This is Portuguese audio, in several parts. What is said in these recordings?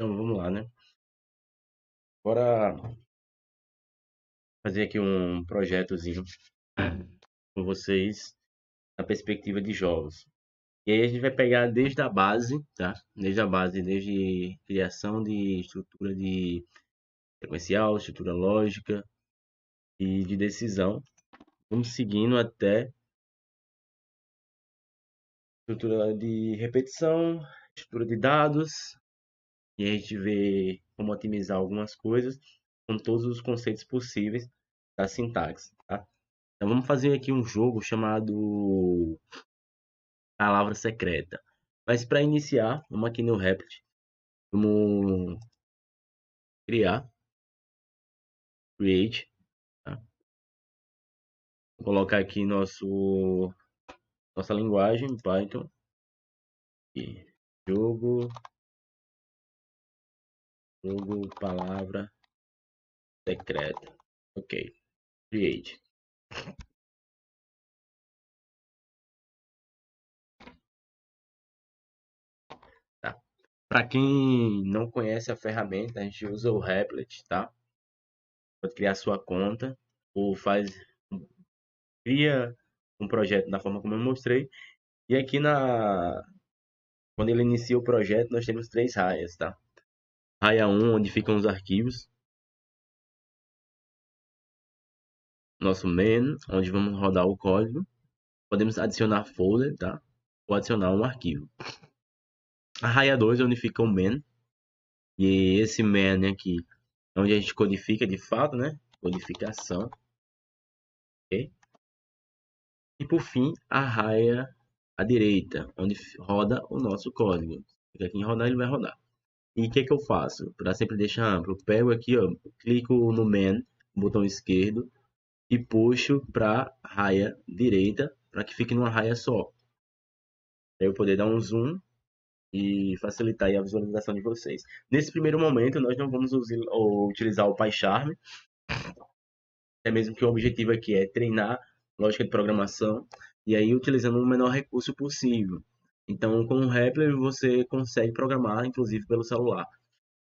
Então vamos lá, né? Bora fazer aqui um projetozinho com vocês na perspectiva de jogos. E aí a gente vai pegar desde a base, tá? Desde a base, desde criação de estrutura de sequencial, estrutura lógica e de decisão. Vamos seguindo até estrutura de repetição, estrutura de dados, e a gente vê como otimizar algumas coisas com todos os conceitos possíveis da sintaxe, tá? Então vamos fazer aqui um jogo chamado Palavra Secreta. Mas para iniciar, vamos aqui no Replit, vamos criar, create, tá? Vou colocar aqui nossa linguagem Python, e jogo, palavra secreta. Ok, create. Tá. Para quem não conhece a ferramenta, a gente usa o Replit, tá? Pode criar sua conta ou cria um projeto da forma como eu mostrei. E aqui quando ele inicia o projeto, nós temos três raias, tá? Raia 1, onde ficam os arquivos. Nosso main, onde vamos rodar o código. Podemos adicionar folder, tá? Ou adicionar um arquivo. A raia 2 é onde fica o main. E esse main aqui é onde a gente codifica de fato, né? Codificação. Ok? E por fim, a raia à direita, onde roda o nosso código. Clica aqui em rodar, ele vai rodar. E o que que eu faço? Para sempre deixar amplo, eu pego aqui, ó, clico no main, botão esquerdo, e puxo para raia direita, para que fique numa raia só. Para eu poder dar um zoom e facilitar aí a visualização de vocês. Nesse primeiro momento, nós não vamos utilizar o PyCharm, até mesmo que o objetivo aqui é treinar lógica de programação, e aí utilizando o menor recurso possível. Então, com o Repler, você consegue programar, inclusive, pelo celular.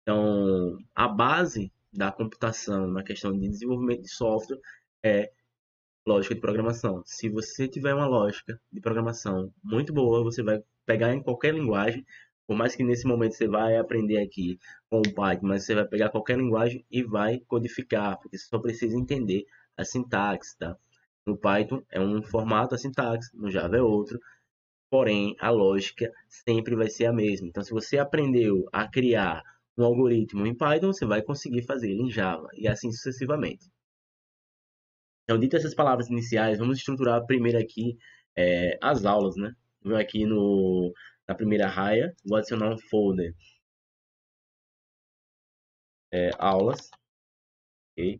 Então, a base da computação na questão de desenvolvimento de software é lógica de programação. Se você tiver uma lógica de programação muito boa, você vai pegar em qualquer linguagem, por mais que nesse momento você vai aprender aqui com o Python, mas você vai pegar qualquer linguagem e vai codificar, porque você só precisa entender a sintaxe, tá? No Python é um formato a sintaxe, no Java é outro, porém a lógica sempre vai ser a mesma. Então, se você aprendeu a criar um algoritmo em Python, você vai conseguir fazer ele em Java e assim sucessivamente. Então, dito essas palavras iniciais, vamos estruturar primeiro aqui as aulas, né? Vou aqui na primeira raia, vou adicionar um folder aulas, ok?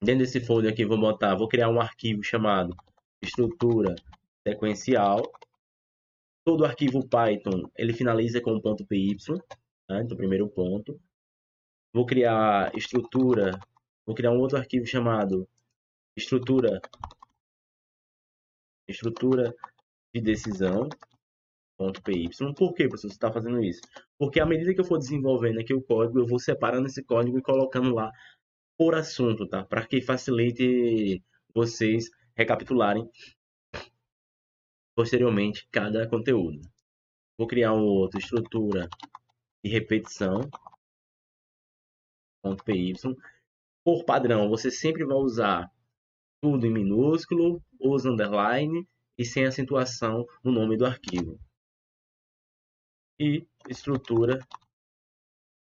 Dentro desse folder aqui, vou criar um arquivo chamado estrutura sequencial. Todo arquivo Python, ele finaliza com um .py, tá? Então, primeiro ponto. Vou criar vou criar um outro arquivo chamado estrutura, estrutura de decisão, .py. Por que, professor, você está fazendo isso? Porque à medida que eu for desenvolvendo aqui o código, eu vou separando esse código e colocando lá por assunto, tá? Para que facilite vocês recapitularem posteriormente cada conteúdo. Vou criar um outro, estrutura de repetição, .py. Por padrão, você sempre vai usar tudo em minúsculo, usa underline e sem acentuação no nome do arquivo. E estrutura,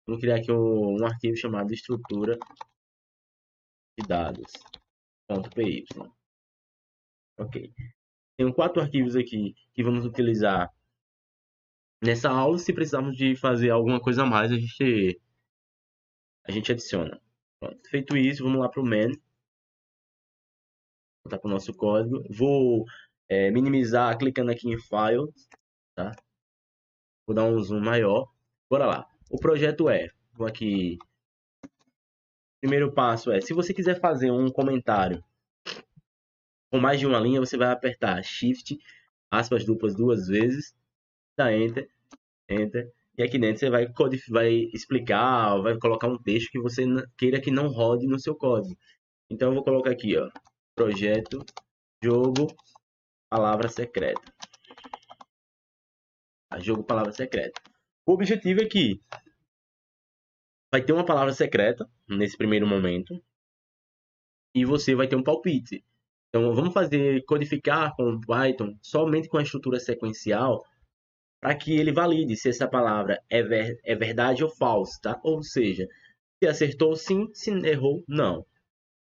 vamos criar aqui um arquivo chamado estrutura de dados.py. Ok. Tenho 4 arquivos aqui que vamos utilizar nessa aula. Se precisarmos de fazer alguma coisa a mais, a gente adiciona. Pronto. Feito isso, vamos lá para o main. Voltar para o nosso código. Vou minimizar clicando aqui em File. Tá? Vou dar um zoom maior. Bora lá. O projeto vou aqui. Primeiro passo se você quiser fazer um comentário com mais de uma linha, você vai apertar Shift, aspas duplas duas vezes, dá Enter, Enter, E aqui dentro você vai explicar, vai colocar um texto que você queira que não rode no seu código. Então eu vou colocar aqui, ó, projeto, jogo, palavra secreta. Jogo, palavra secreta. O objetivo é que vai ter uma palavra secreta nesse primeiro momento e você vai ter um palpite. Então vamos codificar com o Python somente com a estrutura sequencial para que ele valide se essa palavra é verdade ou falso, tá? Ou seja, se acertou sim, se errou não,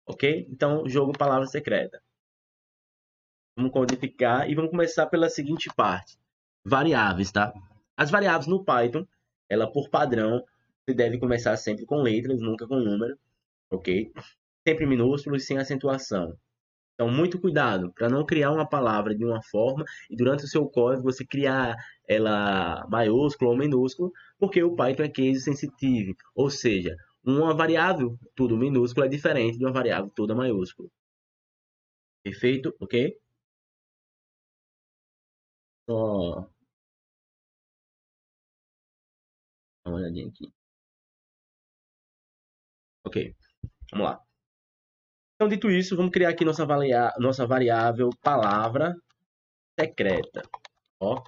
ok? Então jogo palavra secreta. Vamos codificar e vamos começar pela seguinte parte: variáveis, tá? As variáveis no Python, ela por padrão, você deve começar sempre com letras, nunca com número, ok? Sempre minúsculos e sem acentuação. Então, muito cuidado para não criar uma palavra de uma forma e durante o seu código você criar ela maiúsculo ou minúsculo, porque o Python é case sensitive, ou seja, uma variável tudo minúsculo é diferente de uma variável toda maiúscula. Perfeito? Ok? Só dá uma olhadinha aqui. Ok, vamos lá. Então, dito isso, vamos criar aqui nossa variável palavra secreta. Ó,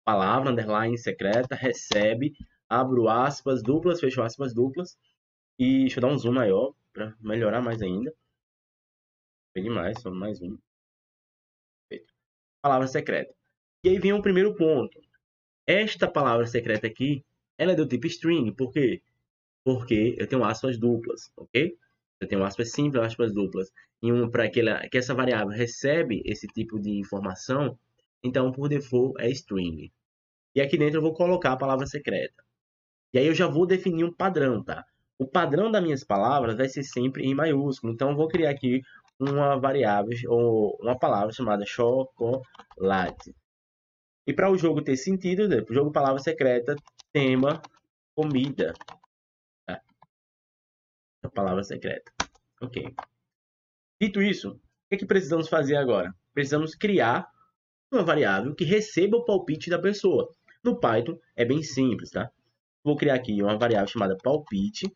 palavra, underline, secreta, recebe, abro aspas duplas, fecho aspas duplas. E deixa eu dar um zoom maior para melhorar mais ainda. Bem mais, só mais um. Perfeito. Palavra secreta. E aí vem o primeiro ponto. Esta palavra secreta aqui, ela é do tipo string. Por quê? Porque eu tenho aspas duplas, ok? Eu tenho aspas simples, aspas duplas. E para que essa variável recebe esse tipo de informação, então por default é string. E aqui dentro eu vou colocar a palavra secreta. E aí eu já vou definir um padrão, tá? O padrão das minhas palavras vai ser sempre em maiúsculo. Então eu vou criar aqui uma variável ou uma palavra chamada chocolate. E para o jogo ter sentido, né? O jogo palavra secreta, tema, comida. Tá? A palavra secreta. Ok. Dito isso, o que precisamos fazer agora? Precisamos criar uma variável que receba o palpite da pessoa. No Python é bem simples, tá? Vou criar aqui uma variável chamada palpite.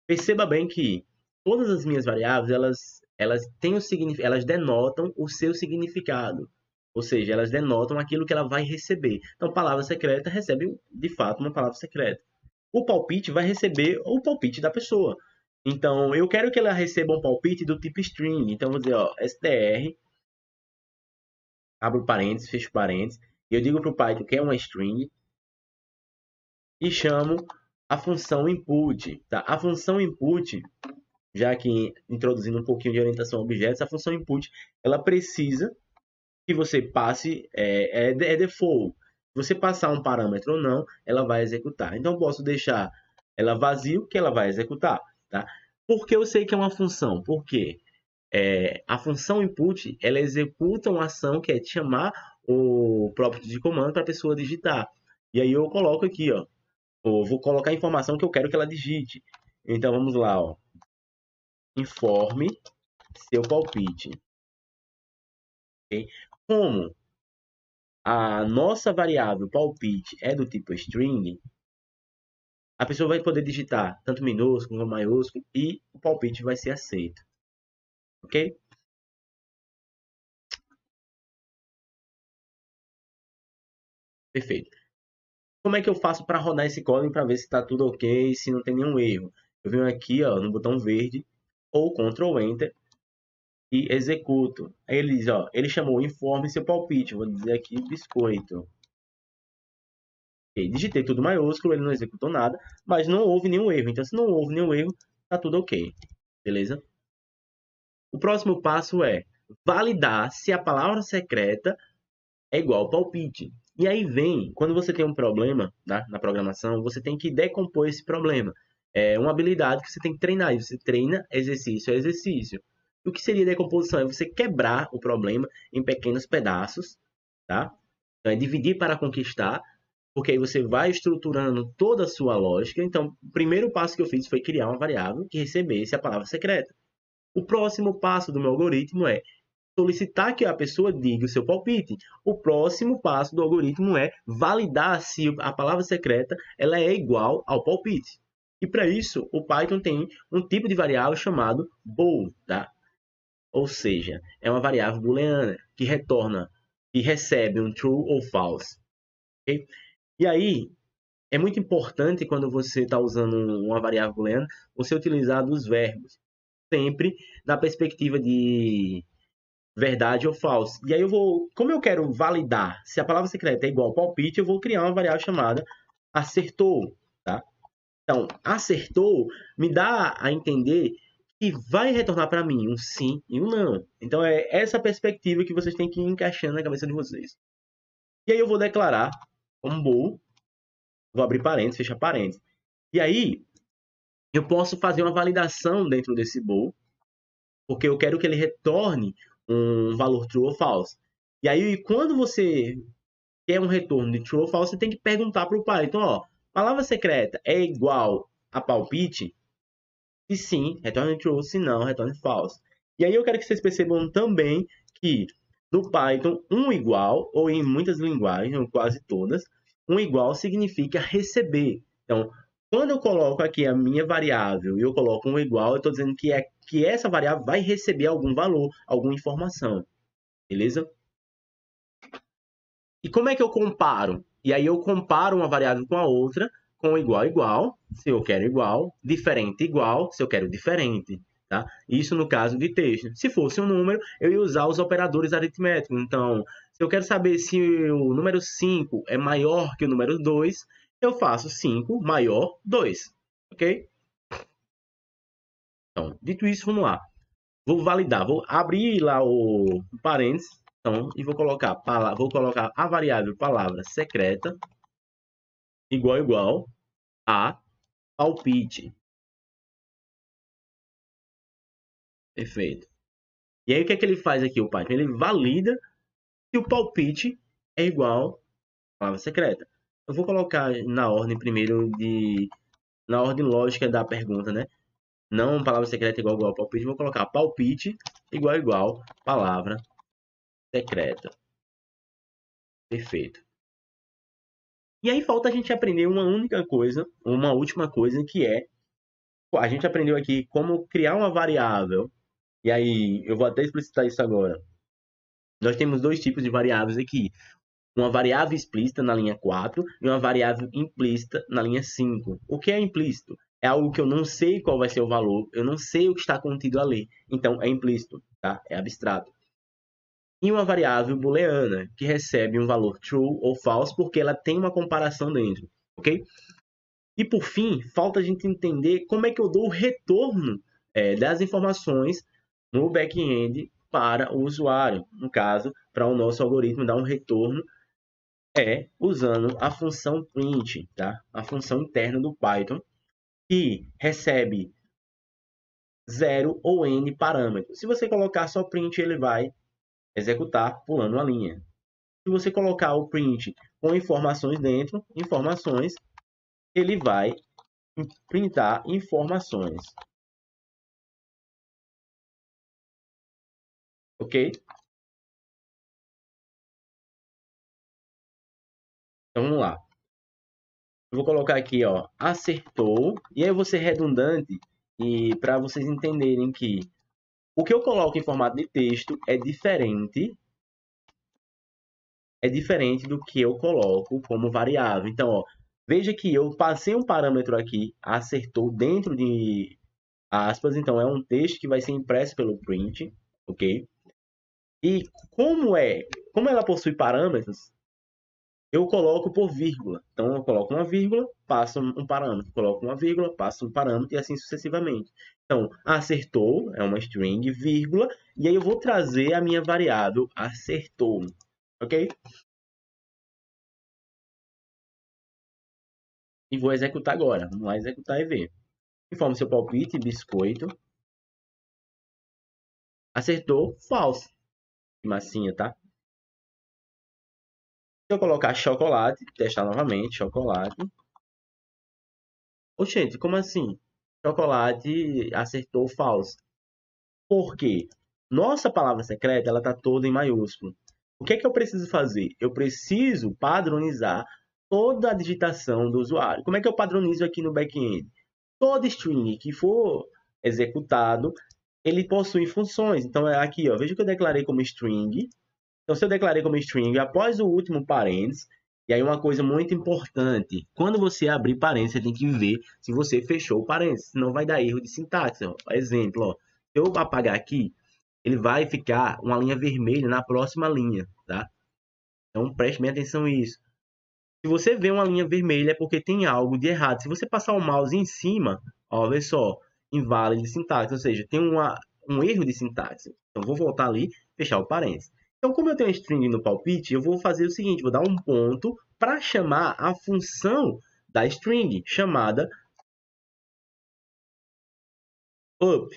Perceba bem que todas as minhas variáveis, elas denotam o seu significado. Ou seja, elas denotam aquilo que ela vai receber. Então, palavra secreta recebe, de fato, uma palavra secreta. O palpite vai receber o palpite da pessoa. Então, eu quero que ela receba um palpite do tipo string. Então, vou dizer, ó, str, abro parênteses, fecho parênteses. E eu digo para o Python que é uma string e chamo a função input. Tá? A função input, já que introduzindo um pouquinho de orientação a objetos, a função input ela precisa que você passe, é default. Se você passar um parâmetro ou não, ela vai executar. Então, eu posso deixar ela vazio, que ela vai executar. Tá? Por que eu sei que é uma função? Porque a função input ela executa uma ação que é de chamar o próprio de comando para a pessoa digitar. E aí eu coloco aqui, ó, eu vou colocar a informação que eu quero que ela digite. Então, vamos lá, ó. Informe seu palpite. Okay? Como a nossa variável palpite é do tipo string, a pessoa vai poder digitar tanto minúsculo como maiúsculo e o palpite vai ser aceito. Ok? Perfeito. Como é que eu faço para rodar esse código para ver se está tudo ok, se não tem nenhum erro? Eu venho aqui ó, no botão verde ou Ctrl Enter e executo. Aí ele diz, ó, ele chamou informe seu palpite. Vou dizer aqui biscoito. Okay, digitei tudo maiúsculo, ele não executou nada, mas não houve nenhum erro. Então, se não houve nenhum erro, tá tudo ok. Beleza? O próximo passo é validar se a palavra secreta é igual ao palpite. E aí vem, quando você tem um problema na programação, você tem que decompor esse problema. É uma habilidade que você tem que treinar. E você treina exercício a exercício. O que seria decomposição? É você quebrar o problema em pequenos pedaços, tá? Então, é dividir para conquistar, porque aí você vai estruturando toda a sua lógica. Então, o primeiro passo que eu fiz foi criar uma variável que recebesse a palavra secreta. O próximo passo do meu algoritmo é solicitar que a pessoa diga o seu palpite. O próximo passo do algoritmo é validar se a palavra secreta ela é igual ao palpite. E para isso, o Python tem um tipo de variável chamado bool, tá? Ou seja, é uma variável booleana que retorna e recebe um true ou false. Okay? E aí, é muito importante quando você está usando uma variável booleana, você utilizar dos verbos, sempre na perspectiva de verdade ou falso. E aí como eu quero validar se a palavra secreta é igual ao palpite, eu vou criar uma variável chamada acertou, tá? Então, acertou me dá a entender que vai retornar para mim um sim e um não. Então, é essa perspectiva que vocês têm que ir encaixando na cabeça de vocês. E aí eu vou declarar como bool, vou abrir parênteses, fechar parênteses. E aí, eu posso fazer uma validação dentro desse bool, porque eu quero que ele retorne um valor true ou false. E aí, quando você quer um retorno de true ou false, você tem que perguntar para o Python, ó, palavra secreta é igual a palpite? Se sim, retorne true, se não, retorne false. E aí eu quero que vocês percebam também que no Python, um igual, ou em muitas linguagens, ou quase todas, um igual significa receber. Então, quando eu coloco aqui a minha variável e eu coloco um igual, eu estou dizendo que essa variável vai receber algum valor, alguma informação. Beleza? E como é que eu comparo? E aí eu comparo uma variável com a outra, com igual igual, se eu quero igual, diferente igual, se eu quero diferente. Tá? Isso no caso de texto. Se fosse um número, eu ia usar os operadores aritméticos. Então, se eu quero saber se o número 5 é maior que o número 2, eu faço 5 maior 2. Ok? Então, dito isso, vamos lá. Vou validar, vou abrir lá o parênteses, então, e vou colocar a variável palavra secreta igual a palpite. Perfeito. E aí o que é que ele faz aqui, o Python? Ele valida que o palpite é igual à palavra secreta. Eu vou colocar na ordem primeiro na ordem lógica da pergunta, né? Não palavra secreta igual ao palpite, vou colocar palpite igual palavra secreta. Perfeito. E aí falta a gente aprender uma única coisa, uma última coisa, que é a gente aprendeu aqui como criar uma variável. E aí eu vou até explicitar isso agora. Nós temos dois tipos de variáveis aqui. Uma variável explícita na linha 4 e uma variável implícita na linha 5. O que é implícito? É algo que eu não sei qual vai ser o valor, eu não sei o que está contido ali. Então, é implícito, tá? É abstrato. E uma variável booleana, que recebe um valor true ou false, porque ela tem uma comparação dentro, ok? E, por fim, falta a gente entender como é que eu dou o retorno das informações no back-end para o usuário. No caso, para o nosso algoritmo dar um retorno usando a função print, tá? A função interna do Python, que recebe 0 ou n parâmetros. Se você colocar só print, ele vai executar pulando uma linha. Se você colocar o print com informações dentro, ele vai printar informações. Ok? Então vamos lá. Eu vou colocar aqui, ó, acertou. E aí eu vou ser redundante e para vocês entenderem que o que eu coloco em formato de texto é diferente do que eu coloco como variável. Então, ó, veja que eu passei um parâmetro aqui, acertou dentro de aspas, então é um texto que vai ser impresso pelo print, ok? E como ela possui parâmetros, eu coloco por vírgula. Então, eu coloco uma vírgula, passo um parâmetro. Coloco uma vírgula, passo um parâmetro e assim sucessivamente. Então, acertou é uma string, vírgula, e aí eu vou trazer a minha variável acertou. Ok? E vou executar agora. Vamos lá executar e ver. Informe seu palpite, biscoito. Acertou, false. Que massinha, tá? Se eu colocar chocolate, testar novamente, chocolate. Oxente, como assim? Chocolate acertou false. Por quê? Nossa palavra secreta, ela está toda em maiúsculo. O que é que eu preciso fazer? Eu preciso padronizar toda a digitação do usuário. Como é que eu padronizo aqui no back-end? Todo string que for executado, ele possui funções. Então, é aqui, ó, veja que eu declarei como string. Então, se eu declarei como string após o último parênteses, e aí uma coisa muito importante, quando você abrir parênteses, você tem que ver se você fechou o parênteses, senão vai dar erro de sintaxe. Ó. Exemplo, ó, se eu apagar aqui, ele vai ficar uma linha vermelha na próxima linha, tá? Então, preste bem atenção nisso. Se você vê uma linha vermelha, é porque tem algo de errado. Se você passar o mouse em cima, ó, vê só, inválido de sintaxe, ou seja, tem um erro de sintaxe. Então, vou voltar ali, fechar o parênteses. Então, como eu tenho um string no palpite, eu vou fazer o seguinte, vou dar um ponto para chamar a função da string, chamada up,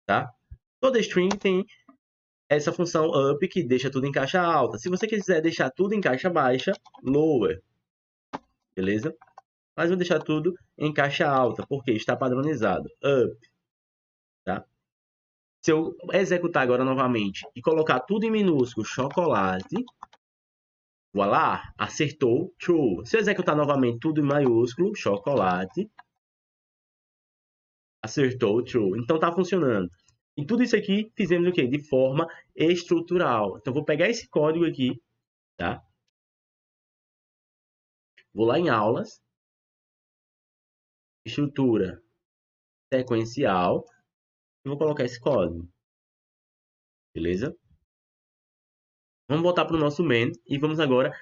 tá? Toda string tem essa função up que deixa tudo em caixa alta. Se você quiser deixar tudo em caixa baixa, lower, beleza? Mas vou deixar tudo em caixa alta, porque está padronizado. Up, tá? Se eu executar agora novamente e colocar tudo em minúsculo, chocolate, voilá, acertou, true. Se eu executar novamente tudo em maiúsculo, chocolate, acertou, true. Então tá funcionando. E tudo isso aqui fizemos o quê? De forma estrutural. Então vou pegar esse código aqui, tá? Vou lá em aulas, estrutura sequencial, e vou colocar esse código, beleza? Vamos voltar para o nosso main e vamos agora